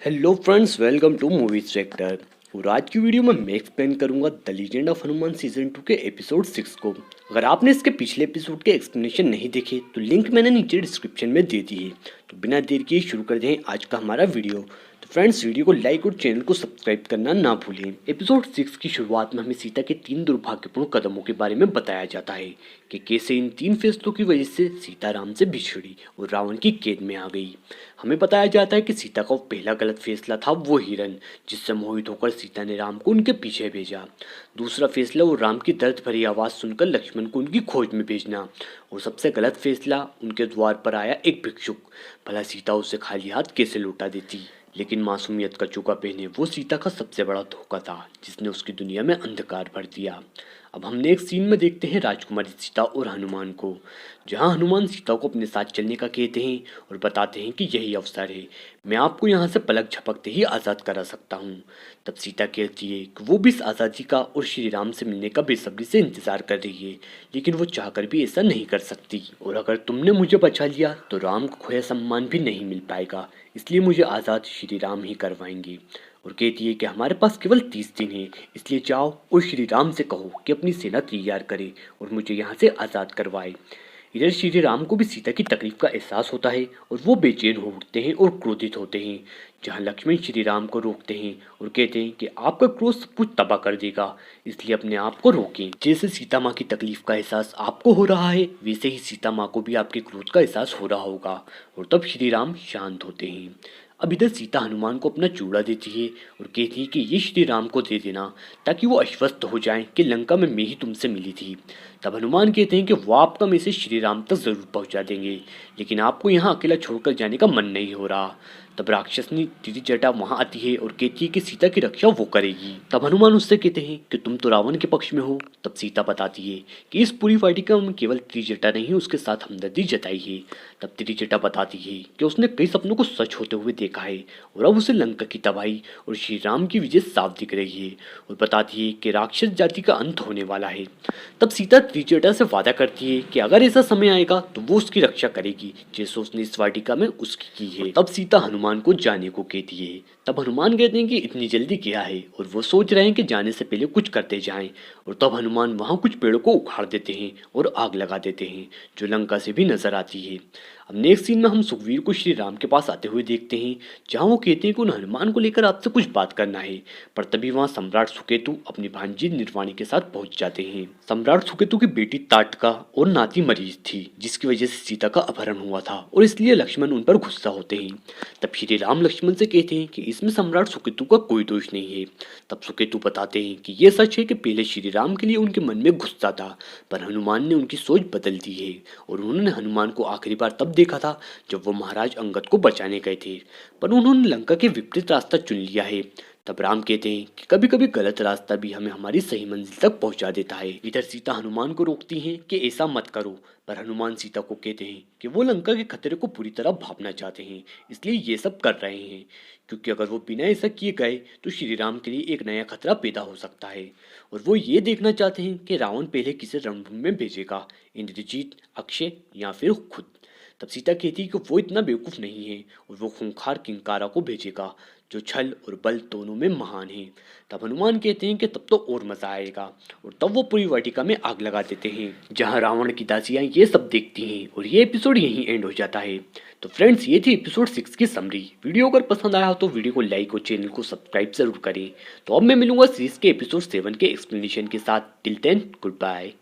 Hello friends, welcome to movies sector. और आज की वीडियो में मैं एक्सप्लेन करूंगा the legend of Hanuman season 2 के एपिसोड 6 को। अगर आपने इसके पिछले एपिसोड के एक्सप्लेनेशन नहीं देखे तो लिंक मैंने नीचे डिस्क्रिप्शन में दे दी है। तो बिना देर किए शुरू कर दें आज का हमारा वीडियो। तो फ्रेंड्स, वीडियो को लाइक और चैनल को सब्सक्राइब करना ना भूलें। एपिसोड 6 की शुरुआत में हमें सीता के 3 दुर्भाग्यपूर्ण कदमों के बारे में बताया जाता है कि कैसे इन 3 फैसलों की वजह से सीता राम से बिछड़ी और रावण की कैद में आ गई। हमें बताया जाता है कि सीता का पहला गलत फैसला था वो हिरन, जिससे मोहित होकर सीता ने राम को उनके पीछे भेजा। दूसरा फैसला वो राम की दर्द भरी आवाज़ सुनकर लक्ष्मण को उनकी खोज में भेजना। और सबसे गलत फैसला उनके द्वार पर आया एक भिक्षुक। भला सीता उसे खाली हाथ कैसे लौटा देती। लेकिन मासूमियत का चूका पहने वो सीता का सबसे बड़ा धोखा था, जिसने उसकी दुनिया में अंधकार भर दिया। अब हमने एक सीन में देखते हैं राजकुमारी सीता और हनुमान को, जहां हनुमान सीता को अपने साथ चलने का कहते हैं और बताते हैं कि यही अवसर है, मैं आपको यहाँ से पलक झपकते ही आज़ाद करा सकता हूँ। तब सीता कहती है कि वो भी इस आज़ादी का और श्री राम से मिलने का बेसब्री से इंतजार कर रही है, लेकिन वो चाहकर भी ऐसा नहीं कर सकती। और अगर तुमने मुझे बचा लिया तो राम को खोया सम्मान भी नहीं मिल पाएगा, इसलिए मुझे आज़ाद श्री राम ही करवाएंगे। और कहती है कि हमारे पास केवल 30 दिन है, इसलिए जाओ और श्री राम से कहो कि अपनी सेना तैयार करे और मुझे यहाँ से आज़ाद करवाए। इधर श्री राम को भी सीता की तकलीफ का एहसास होता है और वो बेचैन हो उठते हैं और क्रोधित होते हैं। जहाँ लक्ष्मण श्री राम को रोकते हैं और कहते हैं कि आपका क्रोध सब कुछ तबाह कर देगा, इसलिए अपने आप को रोकें। जैसे सीता माँ की तकलीफ का एहसास आपको हो रहा है, वैसे ही सीता माँ को भी आपके क्रोध का एहसास हो रहा होगा। और तब श्री राम शांत होते हैं। अब इधर सीता हनुमान को अपना चूड़ा देती है और कहती है कि ये श्री राम को दे देना, ताकि वो आश्वस्त हो जाएं कि लंका में मैं ही तुमसे मिली थी। तब हनुमान कहते हैं कि वो आपका मैसेज श्री राम तक जरूर पहुंचा देंगे, लेकिन आपको यहाँ अकेला छोड़कर जाने का मन नहीं हो रहा। तब राक्षसनी तिथि जटा वहां आती है और कहती है कि सीता की रक्षा वो करेगी। तब हनुमान उससे कहते हैं कि तुम तो रावण के पक्ष में हो। तब सीता बताती है कि इस पूरी वाटिका में केवल त्रिजटा नहीं उसके साथ हमदर्दी जताई है। तब त्रिजटा बताती है कि उसने कई सपनों को सच होते हुए देखा है और अब उसे लंका की तबाही और श्री राम की विजय साफ दिख रही है। और बताती है कि राक्षस जाति का अंत होने वाला है। तब सीता त्रिजटा से वादा करती है कि अगर ऐसा समय आएगा तो वो उसकी रक्षा करेगी, जैसे उसने इस वाटिका में उसकी की है। तब सीता हनुमान को जाने को कहती है। तब हनुमान कहते हैं कि इतनी जल्दी क्या है, और वो सोच रहे हैं कि जाने से पहले कुछ करते जाएं। और तब हनुमान वहां कुछ पेड़ों को उखाड़ देते हैं और आग लगा देते हैं, जो लंका से भी नजर आती है। अब नेक्स्ट सीन में हम सुखवीर को श्री राम के पास आते हुए देखते हैं, जहां वो कहते हैं कि उन हनुमान को लेकर आपसे कुछ बात करना है। पर तभी वहां सम्राट सुकेतु अपनी भांजी निर्वाणी के साथ पहुंच जाते हैं। सम्राट सुकेतु की बेटी ताटका और नाती मरीज थी, जिसकी वजह से सीता का अपहरण हुआ था, और इसलिए लक्ष्मण उन पर गुस्सा होते हैं। तब श्री राम लक्ष्मण से कहते हैं कि इसमें सम्राट सुकेतु का कोई दोष नहीं है। तब सुकेतु बताते हैं कि यह सच है कि पहले श्री राम के लिए उनके मन में गुस्सा था, पर हनुमान ने उनकी सोच बदल दी है, और उन्होंने हनुमान को आखिरी बार तब देखा था जब वो महाराज अंगद को बचाने गए थे, पर उन्होंने लंका के विपरीत रास्ता चुन लिया है। तब राम कहते हैं कि कभी कभी गलत रास्ता भी हमें हमारी सही मंजिल तक पहुंचा देता है। इधर सीता हनुमान को रोकती हैं कि ऐसा मत करो, पर हनुमान सीता को कहते हैं कि वो लंका के खतरे को पूरी तरह भांपना चाहते हैं, इसलिए ये सब कर रहे हैं, क्योंकि अगर वो बिना ऐसा किए गए तो श्री राम के लिए एक नया खतरा पैदा हो सकता है। और वो ये देखना चाहते हैं कि रावण पहले किसे रणभूमि में भेजेगा, इंद्रजीत, अक्षय या फिर खुद। तब सीता कहती है कि वो इतना बेवकूफ़ नहीं है और वो खूंखार किंकारा को भेजेगा, जो छल और बल दोनों में महान है। तब हनुमान कहते हैं कि तब तो और मजा आएगा, और तब वो पूरी वाटिका में आग लगा देते हैं, जहां रावण की दासियां ये सब देखती हैं, और ये एपिसोड यहीं एंड हो जाता है। तो फ्रेंड्स, ये थी एपिसोड 6 की समरी। वीडियो अगर पसंद आया हो तो वीडियो को लाइक और चैनल को सब्सक्राइब जरूर करें। तो अब मैं मिलूंगा सीरीज के एपिसोड 7 के एक्सप्लेनेशन के साथ। Till then, good bye.